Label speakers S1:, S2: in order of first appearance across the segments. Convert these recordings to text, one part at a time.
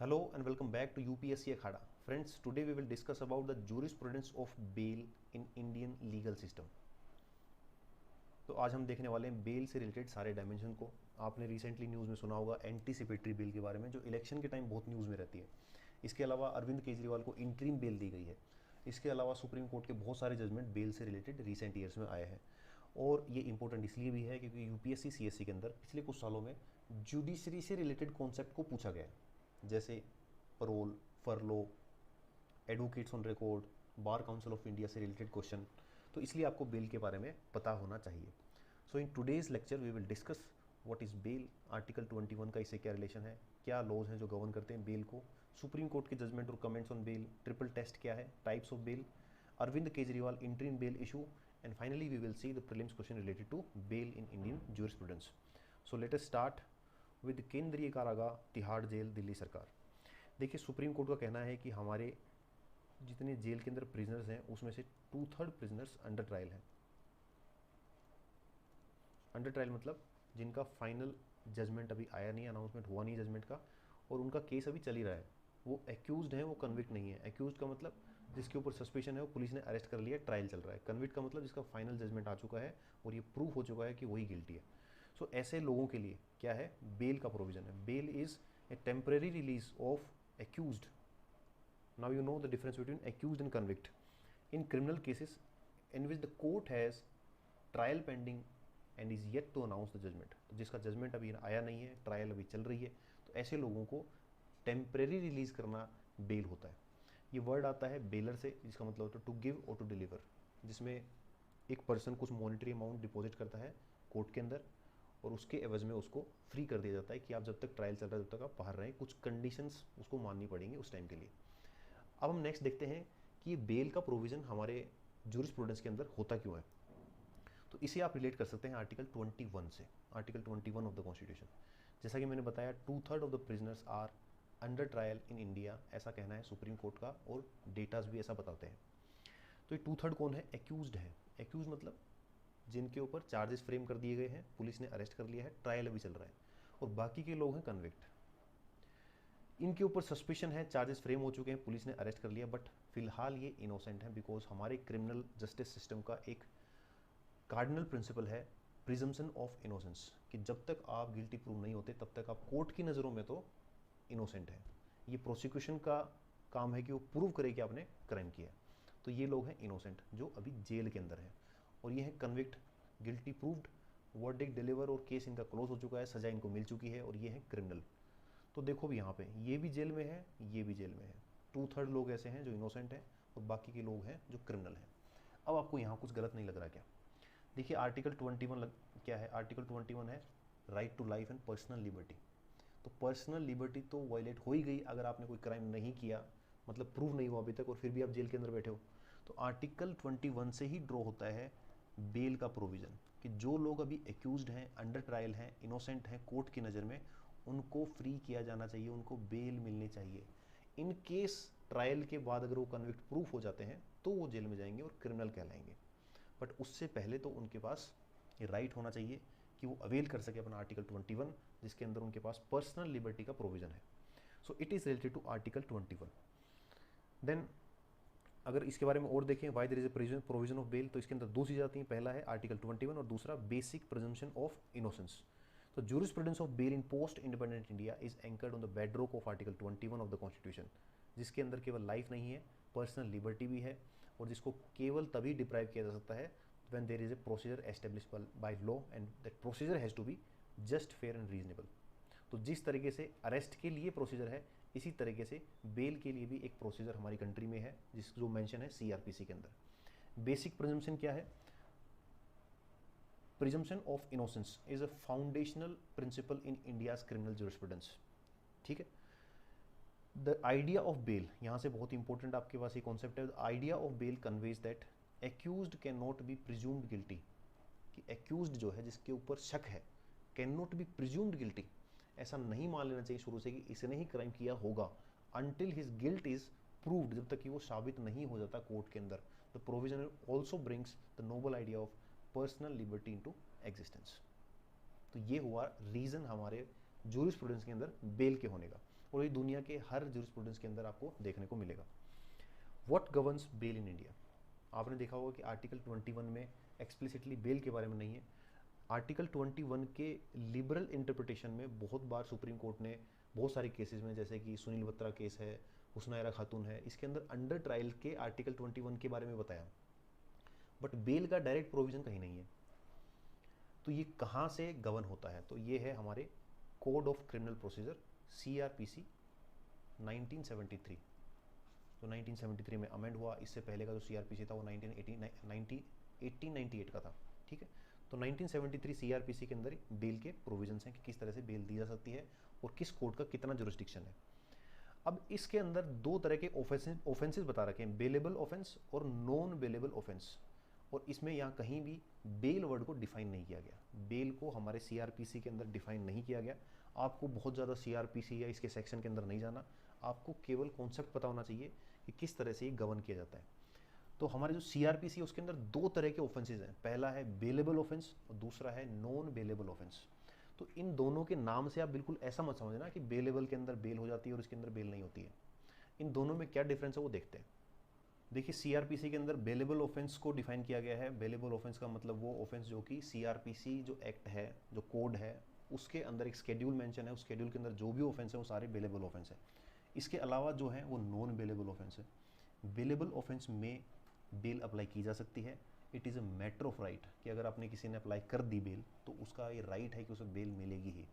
S1: Hello and welcome back to UPSC Akhada. Friends, today we will discuss about the jurisprudence of bail in Indian legal system. तो आज हम देखने वाले हैं bell से related सारे डायमेंशन को। आपने रिसेंटली न्यूज़ में सुना होगा एंटीसिपेटरी बेल के बारे में, जो इलेक्शन के टाइम बहुत न्यूज़ में रहती है। इसके अलावा अरविंद केजरीवाल को इंटरिम बेल दी गई है। इसके अलावा सुप्रीम कोर्ट के बहुत सारे जजमेंट बेल से रिलेटेड रिसेंट ईयर्स में आए हैं। और ये इंपॉर्टेंट इसलिए भी है क्योंकि यूपीएससी सीएससी के अंदर पिछले कुछ सालों में जुडिशरी से रिलेटेड कॉन्सेप्ट को पूछा गया है, जैसे parole, फरलो, advocates on record, bar council of India से रिलेटेड क्वेश्चन। तो इसलिए आपको बेल के बारे में पता होना चाहिए। So in today's lecture we will discuss what is bail, article 21 का इससे क्या रिलेशन है, क्या लॉज हैं जो गवर्न करते हैं बेल को, सुप्रीम कोर्ट के जजमेंट और comments on bail, triple test क्या है, types of bail, Arvind Kejriwal interim bail issue, and finally we will see the prelims question related to bail in Indian jurisprudence. So let us start with केंद्रीय कारागार Tihar jail Delhi सरकार। देखिए, supreme court का कहना है कि हमारे जितने जेल के अंदर प्रिजनर्स हैं उसमें से 2/3 प्रिजनर्स अंडर ट्रायल हैं। अंडर ट्रायल मतलब जिनका फाइनल जजमेंट अभी आया नहीं, अनाउंसमेंट हुआ नहीं जजमेंट का, और उनका केस अभी चल ही रहा है। वो एक्यूज्ड हैं, वो कन्विक्ट नहीं है। एक्यूज्ड का मतलब जिसके ऊपर सस्पेशन है, वो पुलिस ने अरेस्ट कर लिया, ट्रायल चल रहा है। कन्विक्ट का मतलब जिसका फाइनल जजमेंट आ चुका है और ये प्रूव हो चुका है कि वही गिल्टी है। सो ऐसे लोगों के लिए क्या है, बेल का प्रोविजन है। Bail is a temporary release of accused. Now you know the difference between accused and convict. In criminal cases in which the court has trial pending and is yet to announce the judgment, तो जिसका judgement अभी आया नहीं है, trial अभी चल रही है, तो ऐसे लोगों को टेम्परेरी रिलीज करना बेल होता है। ये वर्ड आता है बेलर से, जिसका मतलब होता है टू गिव और टू डिलीवर, जिसमें एक पर्सन कुछ मॉनिटरी अमाउंट डिपॉजिट करता है कोर्ट के अंदर और उसके एवज में उसको फ्री कर दिया जाता है कि आप जब तक ट्रायल चल रहा है तब तक आप बाहर रहें। कुछ कंडीशंस उसको माननी पड़ेंगी उस टाइम के लिए। अब हम नेक्स्ट देखते हैं कि ये बेल का प्रोविज़न हमारे ज्यूरिस्प्रूडेंस के अंदर होता क्यों है। तो इसे आप रिलेट कर सकते हैं आर्टिकल 21 से, आर्टिकल 21 ऑफ द कॉन्स्टिट्यूशन। जैसा कि मैंने बताया, 2/3 of the prisoners are under trial in India, ऐसा कहना है सुप्रीम कोर्ट का और डेटाज भी ऐसा बताते हैं। तो ये 2/3 कौन है? एक्यूज्ड है। एक्यूज मतलब जिनके ऊपर चार्जेस फ्रेम कर दिए गए हैं, पुलिस ने अरेस्ट कर लिया है, ट्रायल अभी चल रहा है, और बाकी के लोग हैं कन्विक्ट। इनके ऊपर सस्पिशन है, चार्जेस फ्रेम हो चुके हैं, पुलिस ने अरेस्ट कर लिया, बट फिलहाल ये इनोसेंट है, बिकॉज हमारे क्रिमिनल जस्टिस सिस्टम का एक कार्डिनल प्रिंसिपल है प्रिजम्पशन ऑफ इनोसेंस, कि जब तक आप गिल्टी प्रूव नहीं होते तब तक आप कोर्ट की नज़रों में तो इनोसेंट है। ये प्रोसिक्यूशन का काम है कि वो प्रूव करे कि आपने क्राइम किया। तो ये लोग हैं इनोसेंट जो अभी जेल के अंदर हैं, और ये हैं convict, guilty proved, verdict deliver और केस इनका क्लोज हो चुका है, सजा इनको मिल चुकी है, और ये हैं क्रिमिनल। तो देखो भी यहाँ पे ये भी जेल में है, ये भी जेल में है। 2/3 लोग ऐसे हैं जो इनोसेंट हैं और बाकी के लोग हैं जो क्रिमिनल हैं। अब आपको यहाँ कुछ गलत नहीं लग रहा क्या? देखिए, आर्टिकल 21 क्या है? आर्टिकल 21 है right to life and personal liberty. तो पर्सनल लिबर्टी तो वायलेट हो ही गई अगर आपने कोई क्राइम नहीं किया, मतलब प्रूव नहीं हुआ अभी तक, और फिर भी आप जेल के अंदर बैठे हो। तो आर्टिकल 21 से ही ड्रॉ होता है बेल का प्रोविज़न, कि जो लोग अभी एक्यूज्ड हैं, अंडर ट्रायल हैं, इनोसेंट हैं कोर्ट की नज़र में, उनको फ्री किया जाना चाहिए, उनको बेल मिलनी चाहिए। इन केस ट्रायल के बाद अगर वो कन्विक्ट प्रूफ हो जाते हैं तो वो जेल में जाएंगे और क्रिमिनल कहलाएंगे, बट उससे पहले तो उनके पास ये राइट होना चाहिए कि वो अवेल कर सके अपना आर्टिकल 21, जिसके अंदर उनके पास पर्सनल लिबर्टी का प्रोविज़न है। So it is related to article 21। Then अगर इसके बारे में और देखें, why there is a provision of bail, तो इसके अंदर दो चीज़ें आती हैं। पहला है आर्टिकल 21 और दूसरा बेसिक प्रिजम्पशन ऑफ इनोसेंस। तो jurisprudence of bail in post independent India is anchored on the bedrock of article 21 of the constitution, जिसके अंदर केवल लाइफ नहीं है, पर्सनल लिबर्टी भी है, और जिसको केवल तभी डिप्राइव किया जा सकता है when there is a procedure established by law and that procedure has to be just, fair and reasonable. तो जिस तरीके से अरेस्ट के लिए प्रोसीजर है, इसी तरीके से बेल के लिए भी एक प्रोसीजर हमारी कंट्री में है, जिस जो मेंशन है सीआरपीसी के अंदर। बेसिक प्रिजम्पशन क्या है? Presumption of innocence is a foundational principle in India's criminal jurisprudence. ठीक है। द आइडिया ऑफ बेल, यहाँ से बहुत इंपॉर्टेंट आपके पास ये कॉन्सेप्ट है। The idea of bail conveys that accused can not be presumed guilty, कि एक्यूज्ड जो है, जिसके ऊपर शक है, can not be presumed guilty, ऐसा नहीं मान लेना चाहिए शुरू से कि इसने ही क्राइम किया होगा, until his guilt is proved, जब तक कि वो साबित नहीं हो जाता कोर्ट के अंदर। The provision also brings the noble idea of personal liberty into existence. तो ये हुआ रीजन हमारे ज्यूरिस्प्रूडेंस के अंदर बेल के होने का। और ये दुनिया के हर जूरिस्प्रूडेंस के अंदर आपको देखने को मिलेगा। What governs bail in India? आपने देखा होगा कि आर्टिकल 21 में एक्सप्लिसिटली बेल के बारे में नहीं है। आर्टिकल 21 के लिबरल इंटरप्रिटेशन में बहुत बार सुप्रीम कोर्ट ने बहुत सारे केसेस में, जैसे कि सुनील बत्रा केस है, हुस्ना खातून है, इसके अंदर अंडर ट्रायल के आर्टिकल 21 के बारे में बताया, बट बेल का डायरेक्ट प्रोविजन कहीं नहीं है। तो ये कहाँ से गवर्न होता है? तो ये है हमारे code of criminal procedure CRPC 1973, जो 1973 में अमेंड हुआ। इससे पहले का जो CRPC था वो 1898 का था, ठीक है। तो 1973 CRPC के अंदर बेल के प्रोविजंस हैं कि किस तरह से बेल दी जा सकती है और किस कोर्ट का कितना जुरिस्डिक्शन है। अब इसके अंदर दो तरह के ऑफेंसेस बता रखे हैं, बेलेबल ऑफेंस और नॉन बेलेबल ऑफेंस। और इसमें यहाँ कहीं भी बेल वर्ड को डिफाइन नहीं किया गया। बेल को हमारे CRPC के अंदर डिफाइन नहीं किया गया। आपको बहुत ज़्यादा CRPC या इसके सेक्शन के अंदर नहीं जाना, आपको केवल कॉन्सेप्ट पता होना चाहिए कि किस तरह से ये गवर्न किया जाता है। तो हमारे जो CRPC है उसके अंदर दो तरह के ऑफेंसेज हैं, पहला है बेलेबल ऑफेंस और दूसरा है नॉन बेलेबल ऑफेंस। तो इन दोनों के नाम से आप बिल्कुल ऐसा मत समझना कि बेलेबल के अंदर बेल हो जाती है और इसके अंदर बेल नहीं होती है। इन दोनों में क्या डिफरेंस है वो देखते हैं। देखिए, CRPC के अंदर बेलेबल ऑफेंस को डिफाइन किया गया है। बेलेबल ऑफेंस का मतलब वो ऑफेंस जो कि CRPC जो एक्ट है, जो कोड है, उसके अंदर एक शेड्यूल मेंशन है, उस शेड्यूल के अंदर जो भी ऑफेंस है वो सारे बेलेबल ऑफेंस है। इसके अलावा जो है वो नॉन बेलेबल ऑफेंस है। बेलेबल ऑफेंस में बेल अप्लाई की जा सकती है। It is a matter of right कि अगर आपने किसी ने अप्लाई कर दी बेल तो उसका ये राइट है कि उसे बेल मिलेगी ही।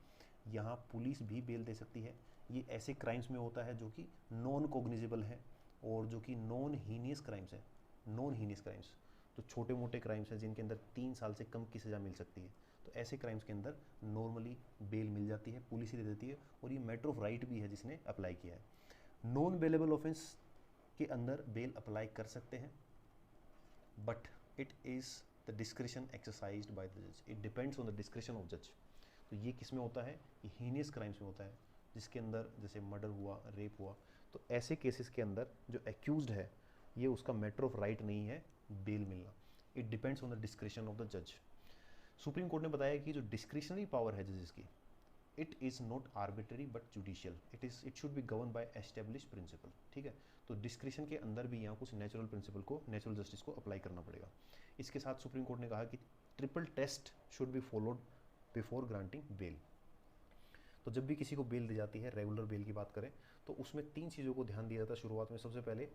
S1: यहाँ पुलिस भी बेल दे सकती है। ये ऐसे क्राइम्स में होता है जो कि नॉन कोग्निजिबल है और जो कि नॉन हीनियस क्राइम्स है। नॉन हीनियस क्राइम्स तो छोटे मोटे क्राइम्स हैं जिनके अंदर 3 साल से कम की सज़ा मिल सकती है। तो ऐसे क्राइम्स के अंदर नॉर्मली बेल मिल जाती है, पुलिस ही दे देती है, और ये मैटर ऑफ राइट भी है जिसने अप्लाई किया है। नॉन बेलेबल ऑफेंस के अंदर बेल अप्लाई कर सकते हैं, but it is the discretion exercised by the जज। It depends on the discretion of जज। तो ये किस में होता है? ये हीनियस क्राइम्स में होता है, जिसके अंदर जैसे मर्डर हुआ, रेप हुआ। तो ऐसे केसेस के अंदर जो एक्यूज्ड है ये उसका मैटर ऑफ राइट नहीं है बेल मिलना। It depends on the discretion of the जज। सुप्रीम कोर्ट ने बताया कि जो डिस्क्रिशनरी पावर है जजेस की, it is not arbitrary but judicial. It should be govern by establish principle, ठीक है। तो डिस्क्रिशन के अंदर भी यहाँ कुछ नेचुरल प्रिंसिपल को, नेचुरल जस्टिस को अप्लाई करना पड़ेगा। इसके साथ सुप्रीम कोर्ट ने कहा कि triple test should be followed before granting bail. तो जब भी किसी को बेल दी जाती है, रेगुलर बेल की बात करें, तो उसमें 3 चीज़ों को ध्यान दिया जाता है शुरुआत में। सबसे पहले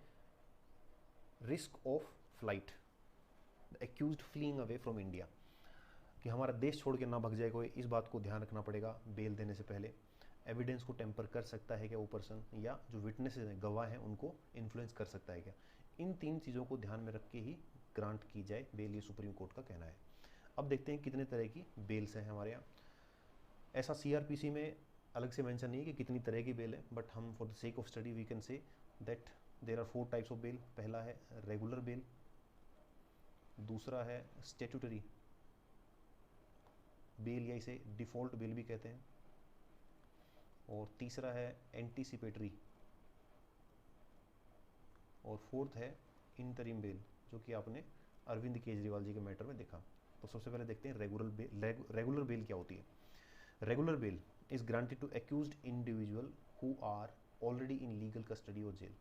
S1: risk of flight, the accused fleeing away from India, कि हमारा देश छोड़ के ना भग जाए कोई, इस बात को ध्यान रखना पड़ेगा बेल देने से पहले। एविडेंस को टेम्पर कर सकता है क्या वो पर्सन, या जो विटनेसेस हैं, गवाह हैं, उनको इन्फ्लुएंस कर सकता है क्या। इन 3 चीज़ों को ध्यान में रख के ही ग्रांट की जाए बेल, ये सुप्रीम कोर्ट का कहना है। अब देखते हैं कितने तरह की बेल्स हैं हमारे यहाँ। ऐसा CRPC में अलग से मेंशन नहीं है कि कितनी तरह की बेल है, बट हम for the sake of study we can say that there are 4 types of bail. पहला है रेगुलर बेल, दूसरा है स्टेट्यूटरी बेल या इसे डिफ़ॉल्ट बेल भी कहते हैं, और तीसरा है एंटीसिपेटरी, और फोर्थ है इंटरिम बेल, जो कि आपने अरविंद केजरीवाल जी के मैटर में देखा। तो सबसे पहले देखते हैं रेगुलर बेल क्या होती है। Regular bail is granted to accused individual who are already in legal custody or jail.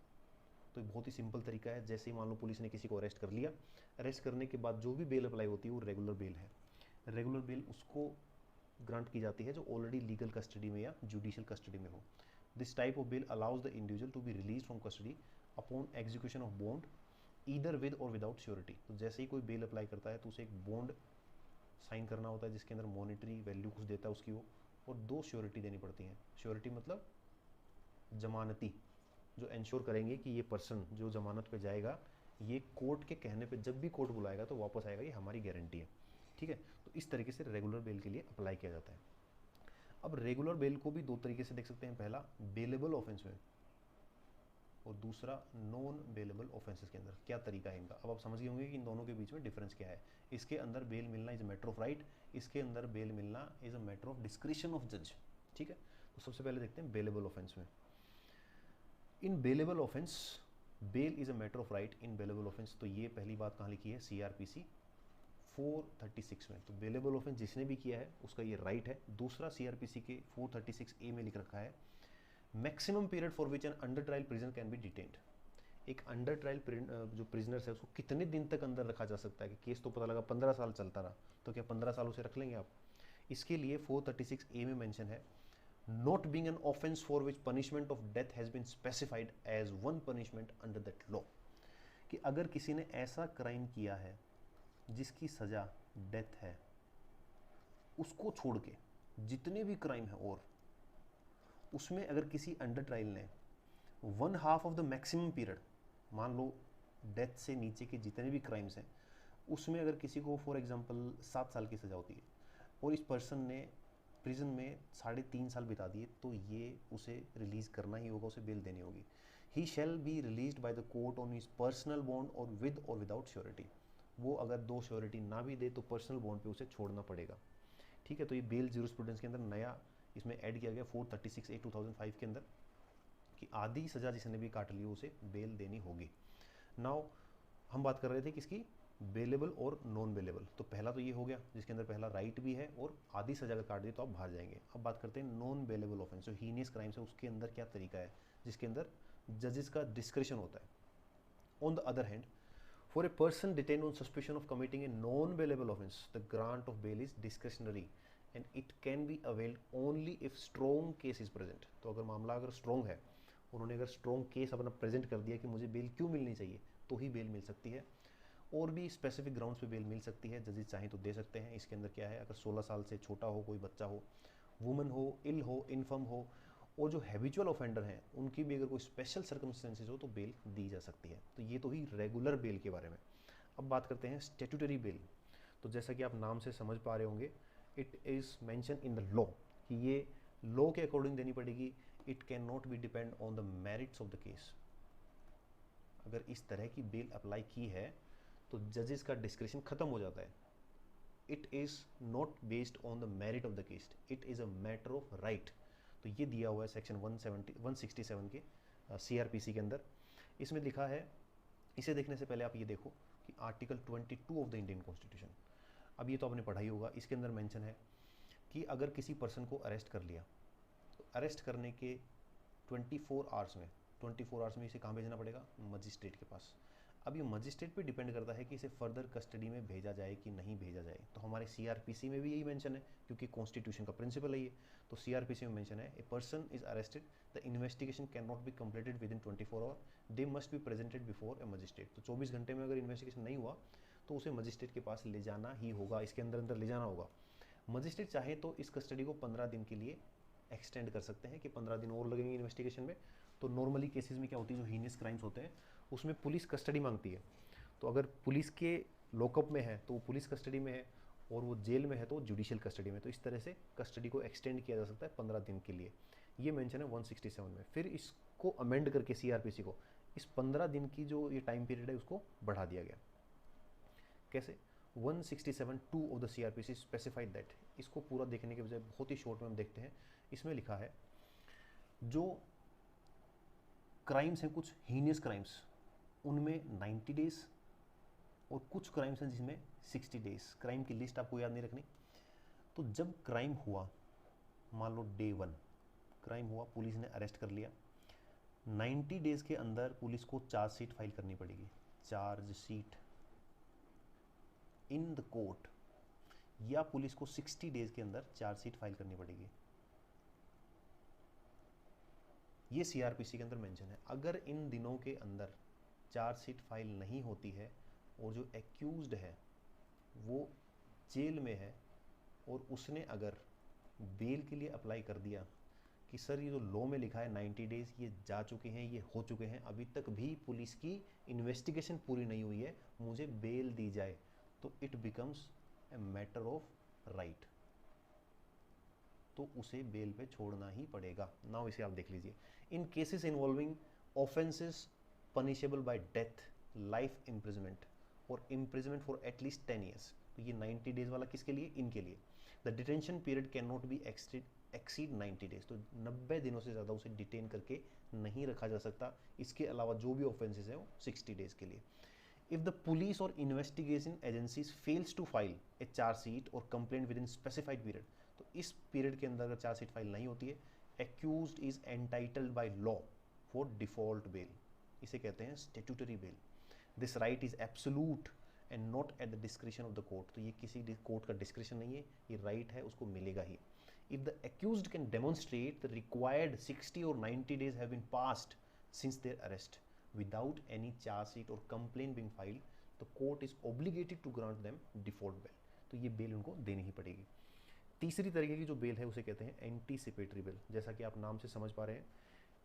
S1: तो बहुत ही सिंपल तरीका है, जैसे ही मान लो पुलिस ने किसी को अरेस्ट कर लिया, अरेस्ट करने के बाद जो भी बेल अप्लाई होती है वो रेगुलर बेल है। रेगुलर बेल उसको ग्रांट की जाती है जो ऑलरेडी लीगल कस्टडी में या जुडिशियल कस्टडी में हो। This type of bail allows the individual to be release from custody upon execution of bond either with और विदाउट श्योरिटी। तो जैसे ही कोई बेल अप्लाई करता है तो उसे एक बॉन्ड साइन करना होता है जिसके अंदर मॉनिटरी वैल्यू कुछ देता है उसकी वो, और 2 श्योरिटी देनी पड़ती हैं। श्योरिटी मतलब जमानती, जो इंश्योर करेंगे कि ये पर्सन जो जमानत पे जाएगा, ये कोर्ट के कहने पे जब भी कोर्ट बुलाएगा तो वापस आएगा, ये हमारी गारंटी है, ठीक है। तो इस तरीके से रेगुलर बेल के लिए अप्लाई किया जाता है। अब रेगुलर बेल को भी 2 तरीके से देख सकते हैं, पहला बेलेबल ऑफेंस में और दूसरा नॉन बेलेबल ऑफेंसेस के अंदर। क्या तरीका है इनका, अब आप समझ गए होंगे कि इन दोनों के बीच में डिफरेंस क्या है। इसके अंदर बेल मिलना is a matter of right, इसके अंदर बेल मिलना is a matter of discretion of जज, ठीक है। तो सबसे पहले देखते हैं बेलेबल ऑफेंस में। In bailable offence bail is a matter of right in bailable offence. तो ये पहली बात कहाँ लिखी है, CRPC 436 में। तो बेलेबल ऑफेंस जिसने भी किया है उसका ये राइट है। दूसरा CRPC के 436A में लिख रखा है maximum period for which N under trial prisoner can be detained. एक अंडर ट्रायल जो प्रिजनर्स है उसको कितने दिन तक अंदर रखा जा सकता है, कि केस तो पता लगा 15 साल चलता रहा, तो क्या 15 साल उसे रख लेंगे आप? इसके लिए 436A में मेंशन है, not being an offence for which punishment of death has been specified as one punishment under that law, कि अगर किसी ने ऐसा क्राइम किया है जिसकी सजा डेथ है, उसको छोड़ के जितने भी क्राइम है और उसमें अगर किसी अंडर ट्रायल ने 1/2 ऑफ द मैक्सिमम पीरियड, मान लो डेथ से नीचे के जितने भी क्राइम्स हैं उसमें अगर किसी को फॉर एग्जांपल 7 साल की सज़ा होती है और इस पर्सन ने प्रिजन में 3.5 साल बिता दिए, तो ये उसे रिलीज़ करना ही होगा, उसे बेल देनी होगी। He shall be released by the court on his personal bond और विद और विदाउट श्योरिटी। वो अगर 2 श्योरिटी ना भी दे तो पर्सनल बॉन्ड पे उसे छोड़ना पड़ेगा। ठीक है, तो ये बेल ज्यूरिस्प्रूडेंस के अंदर नया इसमें ऐड किया गया 436A 2005 के अंदर, कि आधी सज़ा जिसने भी काट ली उसे बेल देनी होगी। नाउ हम बात कर रहे थे किसकी, बेलेबल और नॉन बेलेबल। तो पहला तो ये हो गया जिसके अंदर पहला राइट भी है और आधी सजा अगर काट दी तो आप बाहर जाएंगे। अब बात करते हैं नॉन बेलेबल ऑफेंस, जो हीनियस क्राइम्स है उसके अंदर क्या तरीका है, जिसके अंदर जजेस का डिस्क्रिशन होता है। On the other hand, for a person detained on suspicion of committing a non bailable offence, the grant of bail is discretionary and it can be availed only if strong case is present. तो अगर मामला अगर strong है, उन्होंने अगर strong case अपना present कर दिया कि मुझे बेल क्यों मिलनी चाहिए, तो ही बेल मिल सकती है। और भी स्पेसिफिक ग्राउंड्स पे बेल मिल सकती है, जजेस चाहें तो दे सकते हैं। इसके अंदर क्या है, अगर 16 साल से छोटा हो, कोई बच्चा हो, वुमन हो, इल हो, इन्फर्म हो, और जो हैबिचुअल ऑफेंडर हैं उनकी भी अगर कोई स्पेशल सर्कमस्टेंसेज हो तो बेल दी जा सकती है। तो ये तो ही रेगुलर बेल के बारे में। अब बात करते हैं स्टैट्यूटरी बेल। तो जैसा कि आप नाम से समझ पा रहे होंगे, it is mention in the law कि ये लॉ के अकॉर्डिंग देनी पड़ेगी। It can not B depend on the merits of the case. अगर इस तरह की बेल अप्लाई की है तो जजेस का डिस्क्रिशन खत्म हो जाता है। It is not based on the merit of the case, it is a matter of right. तो ये दिया हुआ है सेक्शन 167 के CRPC के अंदर। इसमें लिखा है, इसे देखने से पहले आप ये देखो कि article 22 of the Indian constitution, अब ये तो आपने पढ़ा ही होगा, इसके अंदर मेंशन है कि अगर किसी पर्सन को अरेस्ट कर लिया तो अरेस्ट करने के 24 आवर्स में इसे कहाँ भेजना पड़ेगा, मजिस्ट्रेट के पास। अब ये मजिस्ट्रेट पे डिपेंड करता है कि इसे फर्दर कस्टडी में भेजा जाए कि नहीं भेजा जाए। तो हमारे CRPC में भी यही मेंशन है, क्योंकि कॉन्स्टिट्यूशन का प्रिंसिपल है ये। तो CRPC में मेंशन है, a person is arrested, the investigation can not be completed within 24 hour, they must be presented before a magistrate. तो 24 घंटे में अगर इन्वेस्टिगेशन नहीं हुआ तो उसे मजिस्ट्रेट के पास ले जाना ही होगा, इसके अंदर ले जाना होगा। मजिस्ट्रेट चाहे तो इस कस्टडी को 15 दिन के लिए एक्सटेंड कर सकते हैं कि 15 दिन और लगेंगे इन्वेस्टिगेशन में। तो नॉर्मली केसेस में क्या होती है, जो हीनियस क्राइम्स होते हैं उसमें पुलिस कस्टडी मांगती है। तो अगर पुलिस के लॉकअप में है तो वो पुलिस कस्टडी में है, और वो जेल में है तो जुडिशियल कस्टडी में। तो इस तरह से कस्टडी को एक्सटेंड किया जा सकता है 15 दिन के लिए। ये मेंशन है 167 में। फिर इसको अमेंड करके CRPC को इस 15 दिन की जो ये टाइम पीरियड है उसको बढ़ा दिया गया। कैसे, 167(2) of the CRPC specified that. इसको पूरा देखने के बजाय बहुत ही शॉर्ट में हम देखते हैं। इसमें लिखा है, जो क्राइम्स हैं, कुछ हीनियस क्राइम्स, उनमें 90 डेज, और कुछ क्राइम्स हैं जिसमें 60 डेज। क्राइम की लिस्ट आपको याद नहीं रखनी। तो जब क्राइम हुआ, मान लो डे 1 क्राइम हुआ, पुलिस ने अरेस्ट कर लिया, 90 डेज के अंदर पुलिस को चार्जशीट फाइल करनी पड़ेगी। चार्जशीट इन द कोर्ट, या पुलिस को 60 डेज के अंदर चार्जशीट फाइल करनी पड़ेगी। ये CRPC के अंदर मेंशन है। अगर इन दिनों के अंदर चार्जशीट फाइल नहीं होती है और जो एक्यूज्ड है वो जेल में है और उसने अगर बेल के लिए अप्लाई कर दिया कि सर ये जो लॉ में लिखा है 90 डेज, ये जा चुके हैं, ये हो चुके हैं, अभी तक भी पुलिस की इन्वेस्टिगेशन पूरी नहीं हुई है, मुझे बेल दी जाए, तो it becomes a matter of right, तो उसे बेल पे छोड़ना ही पड़ेगा। नाउ इसे आप देख लीजिए, in cases involving offences punishable by death, life imprisonment और इम्प्रिजमेंट फॉर एटलीस्ट 10 ईयर्स। तो ये 90 डेज वाला किसके लिए, इनके लिए। The detention period can not be exceed 90 days. तो 90 दिनों से ज़्यादा उसे डिटेन करके नहीं रखा जा सकता। इसके अलावा जो भी ऑफेंसेस है वो 60 डेज के लिए। If the police or investigation agencies fails to file a charge sheet or complaint within specified period, तो इस पीरियड के अंदर अगर चार्ज शीट फाइल नहीं होती है, accused is entitled by law for default bail, इसे कहते हैं statutory bail. This right is absolute and not at the discretion of the court. तो ये किसी कोर्ट का डिस्क्रिप्शन नहीं है, ये राइट है, उसको मिलेगा ही. If the accused can demonstrate the required 60 or 90 days have been passed since their arrest without any charge sheet or complaint being filed, the court is obligated to grant them default bail. तो ये bell उनको देनी ही पड़ेगी. तीसरी तरीके की जो bell है उसे कहते हैं एंटीसिपेटरी बेल. जैसा कि आप नाम से समझ पा रहे हैं,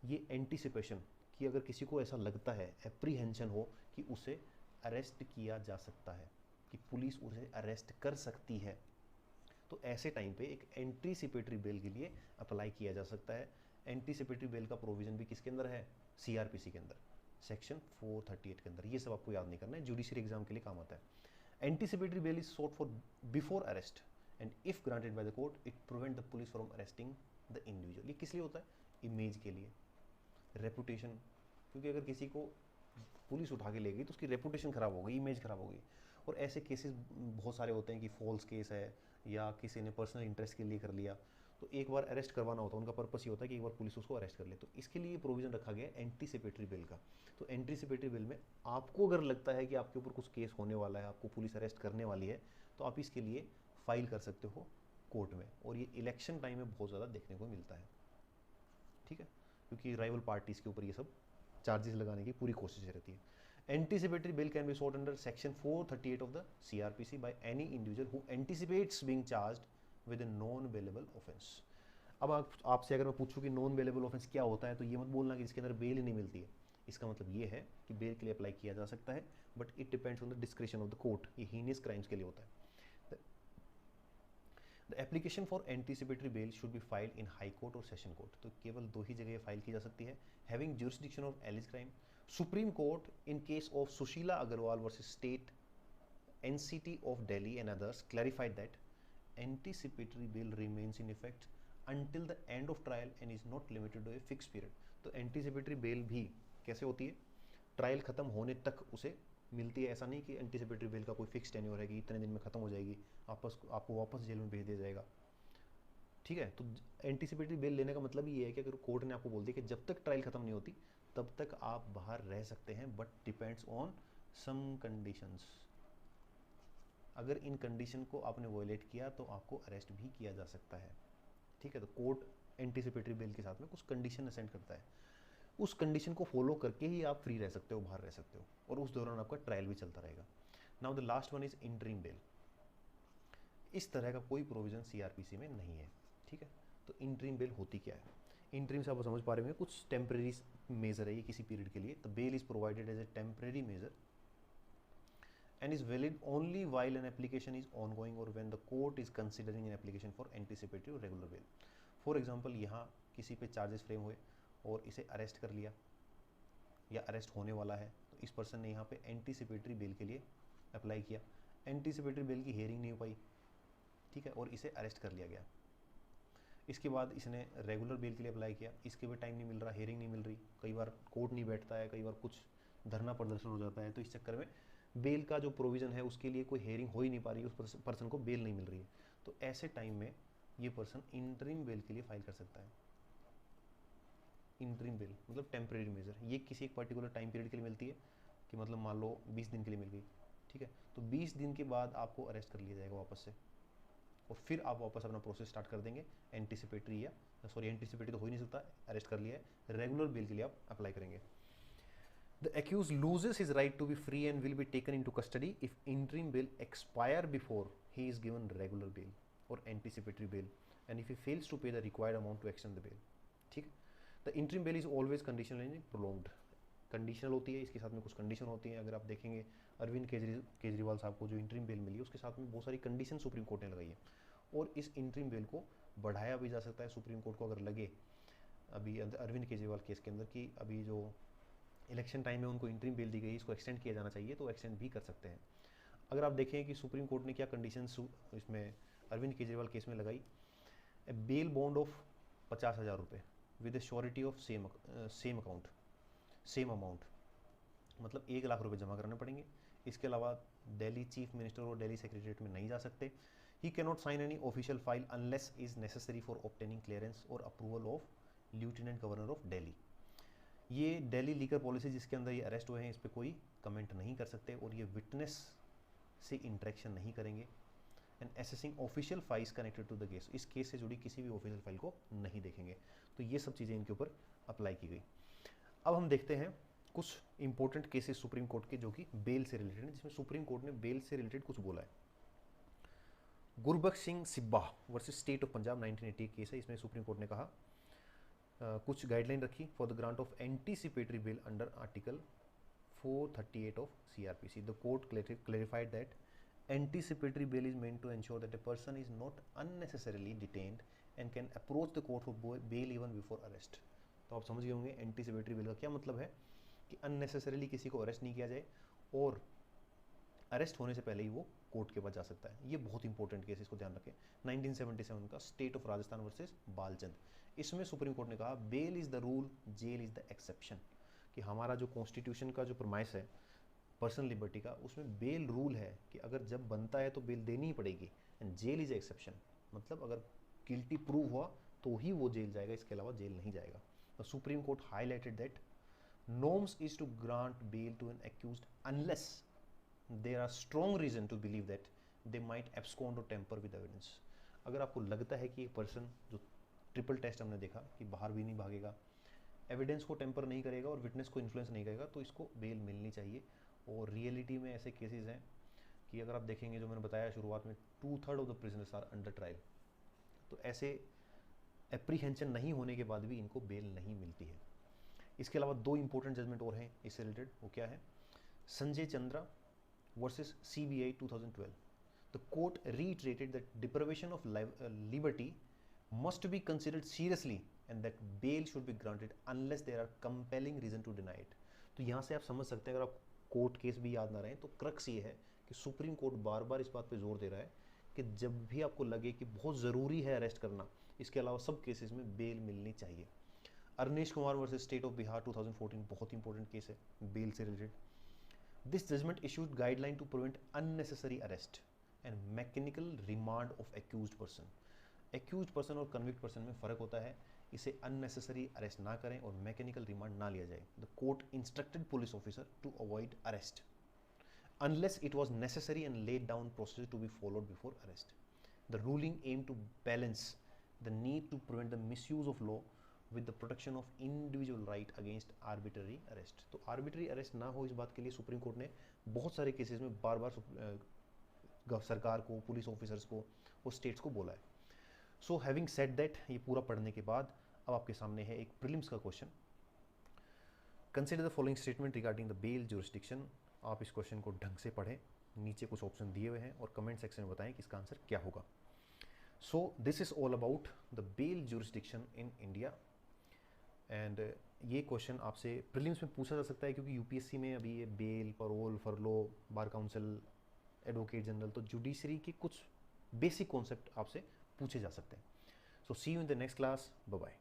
S1: ये एंटीसिपेशन कि अगर किसी को ऐसा लगता है, एप्रीहेंशन हो कि उसे अरेस्ट किया जा सकता है, कि पुलिस उसे अरेस्ट कर सकती है, तो ऐसे टाइम पे एक एंटीसिपेटरी बेल के लिए अप्लाई किया जा सकता है. एंटीसिपेटरी बेल का प्रोविजन भी किसके अंदर है? सीआरपीसी के अंदर, सेक्शन 438 के अंदर. ये सब आपको याद नहीं करना है, जुडिशरी एग्जाम के लिए काम आता है. Anticipatory bail is sought for before arrest and if granted by the court it prevent the police from arresting the individual. ये किस लिए होता है? इमेज के लिए, रेपुटेशन. क्योंकि अगर किसी को पुलिस उठा के ले गई तो उसकी रेपुटेशन खराब हो गई, इमेज खराब हो गई. और ऐसे केसेस बहुत सारे होते हैं कि फॉल्स केस है या किसी ने पर्सनल इंटरेस्ट के लिए कर लिया, तो एक बार अरेस्ट करवाना होता है, उनका पर्पस ये होता है कि एक बार पुलिस उसको अरेस्ट कर ले. तो इसके लिए प्रोविजन रखा गया है एंटीसिपेटरी बेल का. तो एंटीसिपेटरी बेल में आपको अगर लगता है कि आपके ऊपर कुछ केस होने वाला है, आपको पुलिस अरेस्ट करने वाली है, तो आप इसके लिए फाइल कर सकते हो कोर्ट में. और ये इलेक्शन टाइम में बहुत ज़्यादा देखने को मिलता है, ठीक है, क्योंकि राइवल पार्टीज़ के ऊपर ये सब चार्जेस लगाने की पूरी कोशिश रहती है. Anticipatory bail can be sought under section 438 of the CrPC by any individual who anticipates being charged with a non bailable offence. अब आपसे अगर मैं पूछूं कि नॉन बेलेबल ऑफेंस क्या होता है, तो ये मत बोलना कि जिसके अंदर बेल ही नहीं मिलती है. इसका मतलब ये है कि बेल के लिए अप्लाई किया जा सकता है, but it depends on the description of the court. ये हीनियस क्राइम्स के लिए होता है. The application for anticipatory bail should be filed in high court और सेशन कोर्ट. तो केवल दो ही जगह फाइल की जा सकती है. Having jurisdiction of alleged crime, Supreme Court in case of Sushila Agarwal versus State NCT of Delhi and others clarified that anticipatory bail remains in effect until the end of trial and is not limited to a fixed period. तो anticipatory bail भी कैसे होती है? Trial खत्म होने तक उसे मिलती है. ऐसा नहीं कि एंटीसिपेटरी बेल का कोई फिक्स टेन्योर है कि इतने दिन में खत्म हो जाएगी, आपको वापस जेल में भेज दिया जाएगा, ठीक है. तो एंटीसिपेटरी बेल लेने का मतलब ये है कि अगर कोर्ट ने आपको बोल दिया कि जब तक ट्रायल खत्म नहीं होती तब तक आप बाहर रह सकते हैं, but depends on some conditions. अगर इन कंडीशन को आपने वॉयलेट किया तो आपको अरेस्ट भी किया जा सकता है, ठीक है. तो कोर्ट एंटीसिपेटरी बेल के साथ में कुछ कंडीशन असेंड करता है, उस कंडीशन को फॉलो करके ही आप फ्री रह सकते हो, बाहर रह सकते हो, और उस दौरान आपका ट्रायल भी चलता रहेगा. Now the last one is interim bell. इस तरह का कोई प्रोविजन सीआरपीसी में नहीं है, ठीक है. तो इंटरिम बेल होती क्या है? इंटरिम से आप समझ पा रहे होंगे, कुछ टेम्परेरी मेजर है ये किसी पीरियड के लिए. The bail is provided as a temporary measure and is valid only while an application is ongoing or when the court is considering an application for anticipatory or regular bail. For example, यहाँ किसी पे charges frame हुए और इसे arrest कर लिया या arrest होने वाला है, तो इस पर्सन ने यहाँ पे एंटीसिपेटरी बेल के लिए अप्लाई किया. एंटीसिपेटरी बेल की हियरिंग नहीं हो पाई, ठीक है, और इसे अरेस्ट कर लिया गया. इसके बाद इसने रेगुलर बेल के लिए अप्लाई किया, इसके भी टाइम नहीं मिल रहा, हियरिंग नहीं मिल रही, कई बार कोर्ट नहीं बैठता है, कई बार कुछ धरना प्रदर्शन हो जाता है, तो इस चक्कर में बेल का जो प्रोविज़न है उसके लिए कोई हेयरिंग हो ही नहीं पा रही है, उस पर्सन को बेल नहीं मिल रही है. तो ऐसे टाइम में ये पर्सन इंटरिम बेल के लिए फाइल कर सकता है. इंटरिम बेल मतलब टेम्परेरी मेजर. ये किसी एक पर्टिकुलर टाइम पीरियड के लिए मिलती है, कि मतलब मान लो 20 दिन के लिए मिल गई, ठीक है. तो 20 दिन के बाद आपको अरेस्ट कर लिया जाएगा वापस से, और फिर आप वापस अपना प्रोसेस स्टार्ट कर देंगे. एंटीसिपेटरी एंटीसिपेटरी तो हो ही नहीं सकता, अरेस्ट कर लिया है, रेगुलर बेल के लिए आप अप्लाई करेंगे. The accused loses his right to be free and will be taken into custody if interim bail expire before he is given regular bail or anticipatory bail, and if he fails to pay the required amount to extend the bail, ठीक. The interim bail is always conditional and prolonged. Conditional होती है, इसके साथ में कुछ condition होती हैं. अगर आप देखेंगे अरविंद केजरीवाल साहब को जो इंटरिम बेल मिली उसके साथ में बहुत सारी कंडीशन सुप्रीम कोर्ट ने लगाई है, और इस इंटरिम बेल को बढ़ाया भी जा सकता है सुप्रीम कोर्ट को अगर लगे. अभी अरविंद केजरीवाल केस के अंदर कि अभी जो इलेक्शन टाइम में उनको इंटरिम बेल दी गई, इसको एक्सटेंड किया जाना चाहिए, तो एक्सटेंड भी कर सकते हैं. अगर आप देखें कि सुप्रीम कोर्ट ने क्या कंडीशन इसमें अरविंद केजरीवाल केस में लगाई, ए बेल बॉन्ड ऑफ 50,000 रुपये with A surety of same amount, मतलब 1 लाख रुपये जमा करने पड़ेंगे. इसके अलावा दिल्ली चीफ मिनिस्टर और दिल्ली सेक्रेटरीट में नहीं जा सकते. He can not sign any official file unless is necessary for obtaining clearance और approval of lieutenant governor of Delhi. ये दिल्ली लीकर पॉलिसी जिसके अंदर ये अरेस्ट हुए हैं, इस पर कोई कमेंट नहीं कर सकते और ये विटनेस से इंटरेक्शन नहीं करेंगे। And assessing official files connected to the case, इस केस से जुड़ी किसी भी ऑफिशियल फाइल को नहीं देखेंगे। तो ये सब चीज़ें इनके ऊपर अप्लाई की गई। अब हम देखते हैं कुछ इंपॉर्टेंट केसेस सुप्रीम कोर्ट के जो कि बेल से रिलेटेड हैं, जिसमें सुप्रीम कोर्ट ने बेल से रिलेटेड कुछ बोला है। Gurbaksh Singh Sibbia versus state of Punjab 1980 case है। इसमें सुप्रीम कोर्ट ने कहा कुछ गाइडलाइन रखी for the grant of anticipatory bail under article 438 of CRPC। The court clarified that anticipatory bail is meant to ensure that a person is not unnecessarily detained and can approach the court for bail even before arrest। तो आप समझ गए होंगे anticipatory bail का क्या मतलब है, कि अननेसेसरीली किसी को अरेस्ट नहीं किया जाए और अरेस्ट होने से पहले ही वो कोर्ट के पास जा सकता है। ये बहुत इंपॉर्टेंट केस, इसको ध्यान रखें। 1977 का state of Rajasthan versus Balchand, इसमें सुप्रीम कोर्ट ने कहा bail is the rule, jail is the exception. कि हमारा जो कॉन्स्टिट्यूशन का जो प्रमाइस है पर्सनल लिबर्टी का, उसमें बेल रूल है कि अगर जब बनता है तो बेल देनी ही पड़ेगी, एंड जेल इज एक्सेप्शन। मतलब अगर गिल्टी प्रूव हुआ तो ही वो जेल जाएगा, इसके अलावा जेल नहीं जाएगा। The supreme court highlighted that norms is to grant bail to an accused unless there are strong reason to believe that they might abscond or tamper with evidence। अगर आपको लगता है कि एक पर्सन, जो ट्रिपल टेस्ट हमने देखा कि बाहर भी नहीं भागेगा, एविडेंस को टेम्पर नहीं करेगा और विटनेस को इन्फ्लुएंस नहीं करेगा, तो इसको बेल मिलनी चाहिए। और रियलिटी में ऐसे केसेस हैं कि अगर आप देखेंगे, जो मैंने बताया शुरुआत में, 2/3 of the prisoners are under trial. तो ऐसे एप्रीहेंशन नहीं होने के बाद भी इनको बेल नहीं मिलती है। इसके अलावा दो इंपॉर्टेंट जजमेंट और हैं इससे रिलेटेड, वो क्या है? Sanjay Chandra versus CBI 2012। The court reiterated that deprivation of liberty must be considered seriously and that bail should be granted unless there are compelling reason to deny it। तो यहाँ से आप समझ सकते हैं, अगर आप कोर्ट केस भी याद ना रहे तो क्रक्स ये है कि सुप्रीम कोर्ट बार बार इस बात पे जोर दे रहा है कि जब भी आपको लगे कि बहुत ज़रूरी है अरेस्ट करना, इसके अलावा सब केसेस में बेल मिलनी चाहिए। Arnesh Kumar versus state of Bihar 2014 बहुत इंपॉर्टेंट केस है बेल से related. This judgement issued guideline to prevent unnecessary arrest and mechanical remand of accused person. Accused person और कन्विक्ट पर्सन में फ़र्क होता है, इसे अननेसेसरी अरेस्ट ना करें और मैकेनिकल रिमांड ना लिया जाए। The court instructed police officer to avoid arrest unless it was necessary and laid down procedure to be followed before arrest। The ruling aimed to balance the need to prevent the misuse of law with the protection of individual right against arbitrary arrest। तो arbitrary arrest ना हो, इस बात के लिए supreme court ने बहुत सारे केसेस में बार बार सरकार को, पुलिस ऑफिसर्स को और स्टेट्स को बोला है। सो हैविंग सेड दैट, ये पूरा पढ़ने के बाद अब आपके सामने है एक प्रीलिम्स का question. Consider the following statement regarding the bail jurisdiction. आप इस क्वेश्चन को ढंग से पढ़ें, नीचे कुछ ऑप्शन दिए हुए हैं और कमेंट सेक्शन में बताएं कि इसका आंसर क्या होगा। So this is all about the bail jurisdiction in India. And ये क्वेश्चन आपसे प्रीलिम्स में पूछा जा सकता है, क्योंकि यूपीएससी में अभी ये bail, parole, furlough, bar council, advocate general, तो जुडिशरी के कुछ बेसिक कॉन्सेप्ट आपसे पूछे जा सकते हैं। So see you in the next class, bye bye.